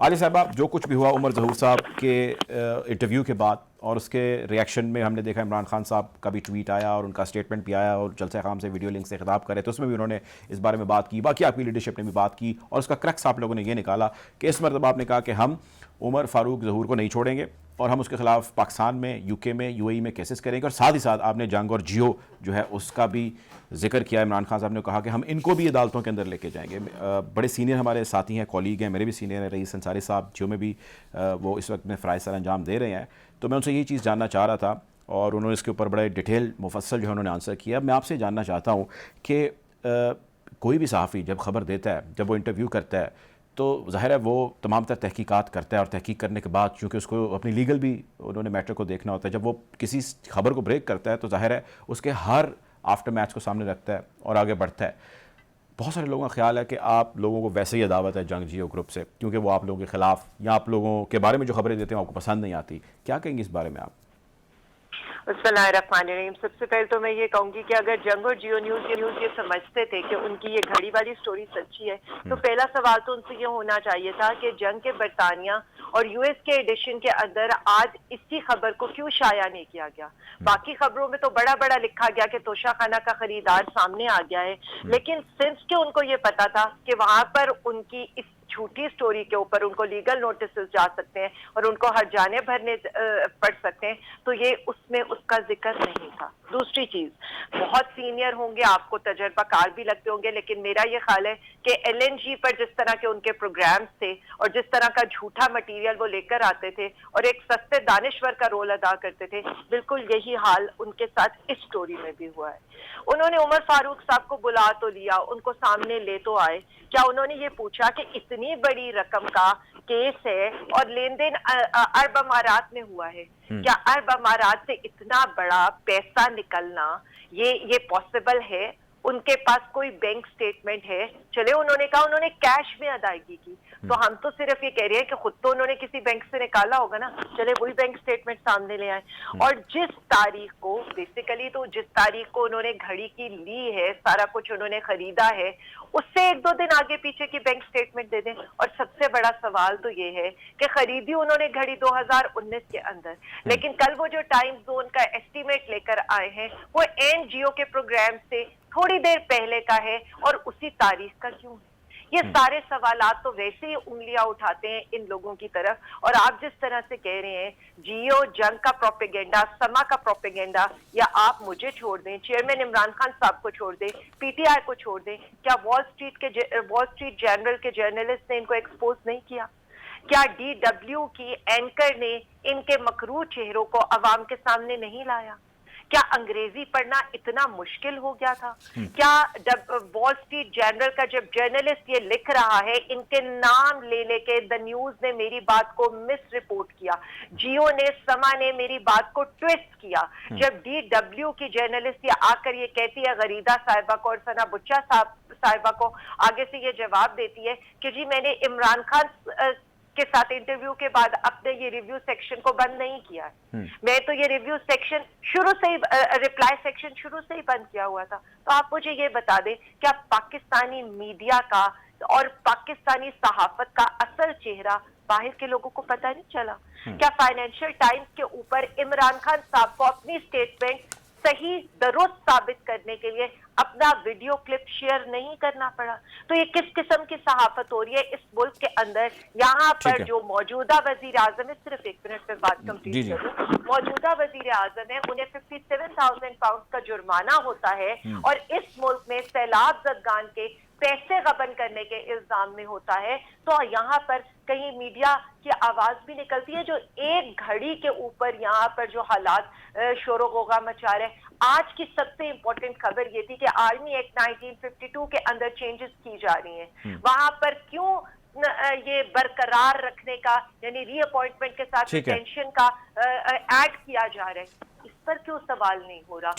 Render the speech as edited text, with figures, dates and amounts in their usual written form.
आलिया साहबा, जो कुछ भी हुआ उमर ज़हूर साहब के इंटरव्यू के बाद और उसके रिएक्शन में हमने देखा इमरान खान साहब का भी ट्वीट आया और उनका स्टेटमेंट भी आया और जलसे ख़ाम से वीडियो लिंक से खिताब करे तो उसमें भी उन्होंने इस बारे में बात की। बाकी आपकी लीडरशिप ने भी बात की और उसका क्रक्स आप लोगों ने ये निकाला कि इस मरतबा आपने कहा कि हम उमर फारूक ज़हूर को नहीं छोड़ेंगे और हम उसके खिलाफ पाकिस्तान में, यूके में, यूएई में केसेस करेंगे। और साथ ही साथ आपने जंग और जियो जो है उसका भी जिक्र किया। इमरान खान साहब ने कहा कि हम इनको भी अदालतों के अंदर लेके जाएंगे। बड़े सीनियर हमारे साथी हैं, कॉलीग हैं, मेरे भी सीनियर हैं, रईस अंसारी साहब जियो में भी वो इस वक्त में फ़राइज़ सर अंजाम दे रहे हैं। तो मैं उनसे यही चीज़ जानना चाह रहा था और उन्होंने इसके ऊपर बड़े डिटेल मुफस्सल जो है उन्होंने आंसर किया। मैं आपसे जानना चाहता हूँ कि कोई भी सहाफ़ी जब खबर देता है, जब वो इंटरव्यू करता है, तो ज़ाहिर है वो तमाम तर तहकीकात करता है और तहकीक करने के बाद चूँकि उसको अपनी लीगल भी उन्होंने मैटर को देखना होता है, जब वो किसी खबर को ब्रेक करता है तो ज़ाहिर है उसके हर आफ्टर मैच को सामने रखता है और आगे बढ़ता है। बहुत सारे लोगों का ख्याल है कि आप लोगों को वैसे ही अदावत है जंग जियो ग्रुप से, क्योंकि वो आप लोगों के ख़िलाफ़ या आप लोगों के बारे में जो खबरें देते हैं आपको पसंद नहीं आती। क्या कहेंगे इस बारे में आप? बिस्मिल्लाहिर्रहमानिर्रहीम। सबसे पहले तो मैं ये कहूंगी कि अगर जंग और जियो न्यूज ये समझते थे कि उनकी ये घड़ी वाली स्टोरी सच्ची है, तो पहला सवाल तो उनसे ये होना चाहिए था कि जंग के बरतानिया और यूएस के एडिशन के अंदर आज इसी खबर को क्यों शाया नहीं किया गया। बाकी खबरों में तो बड़ा बड़ा लिखा गया कि तोशाखाना का खरीदार सामने आ गया है, लेकिन सिंस के उनको ये पता था कि वहां पर उनकी इस झूठी स्टोरी के ऊपर उनको लीगल नोटिस जा सकते हैं और उनको हर जाने भरने पड़ सकते हैं, तो ये उसमें उसका जिक्र नहीं था। दूसरी चीज, बहुत सीनियर होंगे, आपको तजर्बाकार भी लगते होंगे, लेकिन मेरा ये ख्याल है कि एलएनजी पर जिस तरह के उनके प्रोग्राम्स थे और जिस तरह का झूठा मटेरियल वो लेकर आते थे और एक सस्ते दानिश्वर का रोल अदा करते थे, बिल्कुल यही हाल उनके साथ इस स्टोरी में भी हुआ है। उन्होंने उमर फारूक साहब को बुला तो लिया, उनको सामने ले तो आए, क्या उन्होंने ये पूछा कि इतनी बड़ी रकम का केस है और लेन देन अरब अमारात में हुआ है, क्या अरब अमारात से इतना बड़ा पैसा निकलना ये पॉसिबल है? उनके पास कोई बैंक स्टेटमेंट है? चले उन्होंने कहा उन्होंने कैश में अदायगी की, तो हम तो सिर्फ ये कह रहे हैं कि खुद तो उन्होंने किसी बैंक से निकाला होगा ना, चले वही बैंक स्टेटमेंट सामने ले आए। और जिस तारीख को बेसिकली तो जिस तारीख को उन्होंने घड़ी की ली है, सारा कुछ उन्होंने खरीदा है, उससे एक दो दिन आगे पीछे की बैंक स्टेटमेंट दे दें। और सबसे बड़ा सवाल तो ये है कि खरीदी उन्होंने घड़ी 2019 के अंदर, लेकिन कल वो जो टाइम जोन का एस्टीमेट लेकर आए हैं वो एंड जियो के प्रोग्राम से थोड़ी देर पहले का है और उसी तारीख का क्यों है? ये सारे सवालात तो वैसे ही उंगलियां उठाते हैं इन लोगों की तरफ। और आप जिस तरह से कह रहे हैं जियो जंग का प्रोपेगेंडा, समा का प्रोपेगेंडा, या आप मुझे छोड़ दें, चेयरमैन इमरान खान साहब को छोड़ दें, पीटीआई को छोड़ दें, क्या वॉल स्ट्रीट जर्नल के जर्नलिस्ट ने इनको एक्सपोज नहीं किया? क्या DW की एंकर ने इनके मकरूह चेहरों को अवाम के सामने नहीं लाया? क्या अंग्रेजी पढ़ना इतना मुश्किल हो गया था? क्या वॉल स्ट्रीट जर्नल का जब जर्नलिस्ट ये लिख रहा है, इनके नाम ले लेके द न्यूज ने मेरी बात को मिस रिपोर्ट किया, जियो ने, समा ने मेरी बात को ट्विस्ट किया, जब DW की जर्नलिस्ट ये आकर ये कहती है गरीदा साहिबा को और सना बुच्चा साहिबा को आगे से ये जवाब देती है कि जी मैंने इमरान खान के साथ इंटरव्यू के बाद अपने ये रिव्यू सेक्शन को बंद नहीं किया है, मैं तो ये रिव्यू सेक्शन शुरू से ही, रिप्लाई सेक्शन शुरू से ही बंद किया हुआ था। तो आप मुझे ये बता दें, क्या पाकिस्तानी मीडिया का और पाकिस्तानी सहाफत का असल चेहरा बाहर के लोगों को पता नहीं चला? क्या फाइनेंशियल टाइम्स के ऊपर इमरान खान साहब को अपनी स्टेटमेंट सही दुरुस्त साबित करने के लिए अपना वीडियो क्लिप शेयर नहीं करना पड़ा? तो ये किस किस्म की सहाफत हो रही है इस मुल्क के अंदर? यहाँ पर जो मौजूदा वजीर आजम है, सिर्फ एक मिनट में बात कंप्लीट करूं, मौजूदा वजीर आजम है, उन्हें 57,000 पाउंड का जुर्माना होता है और इस मुल्क में सैलाब जदगान के पैसे गबन करने के इल्जाम में होता है। तो यहाँ पर कहीं मीडिया की आवाज भी निकलती है जो एक घड़ी के ऊपर यहाँ पर जो हालात शोरो गोगा मचा रहे। आज की सबसे इंपॉर्टेंट खबर ये थी कि आर्मी एक्ट 1952 के अंदर चेंजेस की जा रही हैं, वहां पर क्यों ये बरकरार रखने का, यानी रीअपॉइंटमेंट के साथ रिटेंशन का ऐड किया जा रहा है, इस पर क्यों सवाल नहीं हो रहा?